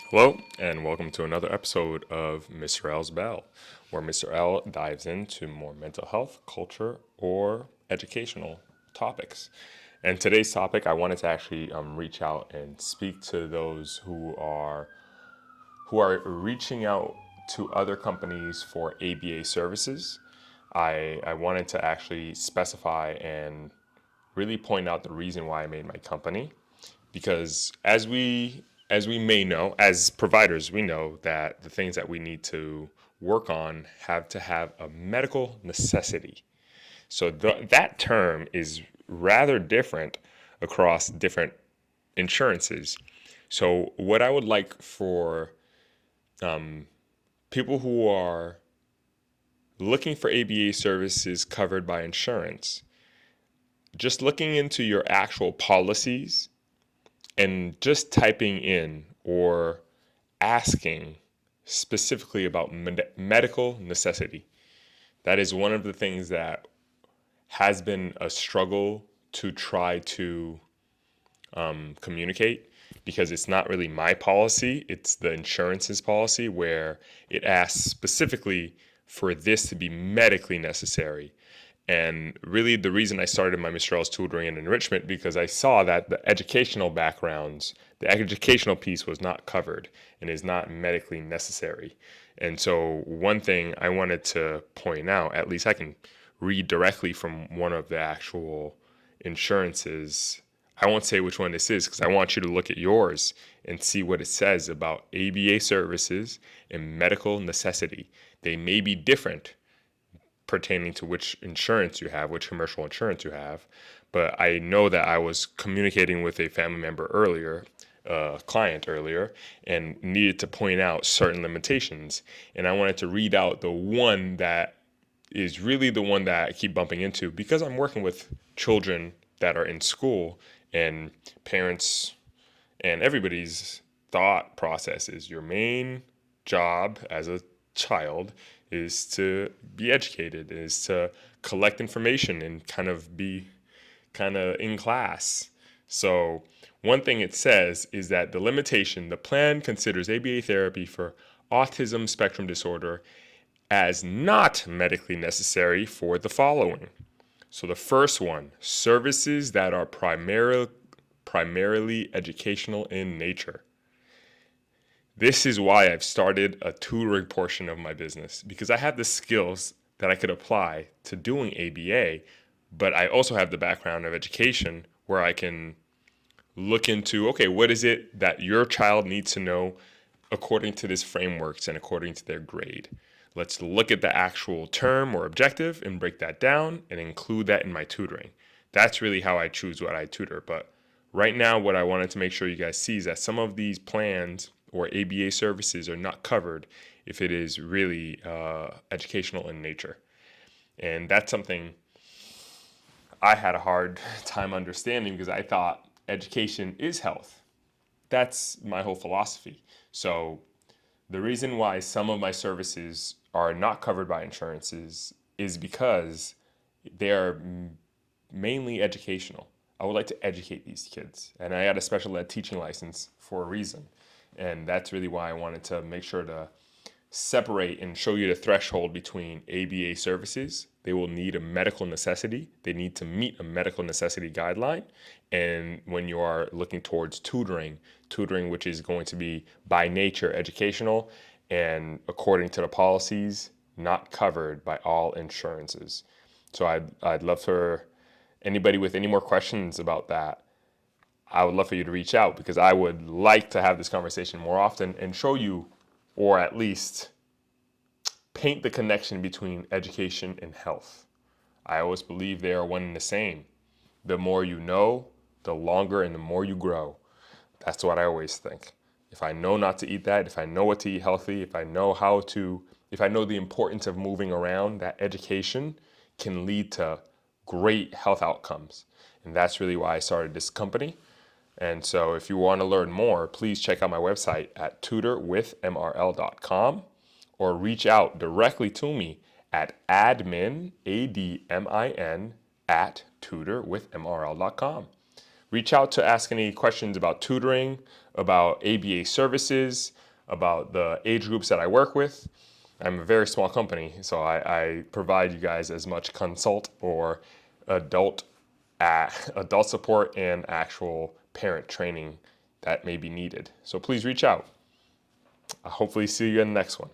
Hello, and welcome to another episode of Mr.L's Bell, where Mr. L dives into more mental health, culture, or educational topics. And today's topic, I wanted to actually reach out and speak to those who are reaching out to other companies for ABA services. I wanted to actually specify and really point out the reason why I made my company because as we may know, as providers, we know that the things that we need to work on have to have a medical necessity. So that term is rather different across different insurances. So what I would like for people who are looking for ABA services covered by insurance, just looking into your actual policies and just typing in or asking specifically about medical necessity. That is one of the things that has been a struggle to try to communicate because it's not really my policy, it's the insurance's policy where it asks specifically for this to be medically necessary. And really, the reason I started my Mr.L's tutoring and enrichment because I saw that the educational backgrounds, the educational piece was not covered and is not medically necessary. And so, one thing I wanted to point out, at least I can read directly from one of the actual insurances. I won't say which one this is because I want you to look at yours and see what it says about ABA services and medical necessity. They may be different pertaining to which insurance you have, which commercial insurance you have. But I know that I was communicating with a family member earlier, a client earlier, and needed to point out certain limitations. And I wanted to read out the one that is really the one that I keep bumping into because I'm working with children that are in school and parents and everybody's thought process is your main job as a child is to be educated, is to collect information and kind of be kind of in class. So, one thing it says is that the plan considers ABA therapy for autism spectrum disorder as not medically necessary for the following. So, the first one services that are primarily educational in nature. This is why I've started a tutoring portion of my business because I have the skills that I could apply to doing ABA, but I also have the background of education where I can look into okay, what is it that your child needs to know according to this frameworks and according to their grade. Let's look at the actual term or objective and break that down and include that in my tutoring. That's really how I choose what I tutor. But right now, what I wanted to make sure you guys see is that some of these plans or ABA services are not covered if it is really educational in nature. And that's something I had a hard time understanding because I thought education is health. That's my whole philosophy. So the reason why some of my services are not covered by insurances is because they are mainly educational. I would like to educate these kids, and I had a special ed teaching license for a reason. And that's really why I wanted to make sure to separate and show you the threshold between ABA services. They will need a medical necessity. They need to meet a medical necessity guideline. And when you are looking towards tutoring, which is going to be by nature educational and according to the policies, not covered by all insurances. So I'd love for anybody with any more questions about that. I would love for you to reach out because I would like to have this conversation more often and show you, or at least paint the connection between education and health. I always believe they are one and the same. The more you know, the longer and the more you grow. That's what I always think. If I know not to eat that, if I know what to eat healthy, if I know the importance of moving around, that education can lead to great health outcomes. And that's really why I started this company. And so if you want to learn more, please check out my website at tutorwithmrl.com or reach out directly to me at admin, ADMIN, at tutorwithmrl.com. Reach out to ask any questions about tutoring, about ABA services, about the age groups that I work with. I'm a very small company, so I provide you guys as much consult or adult adult support and actual parent training that may be needed. So please reach out. I'll hopefully see you in the next one.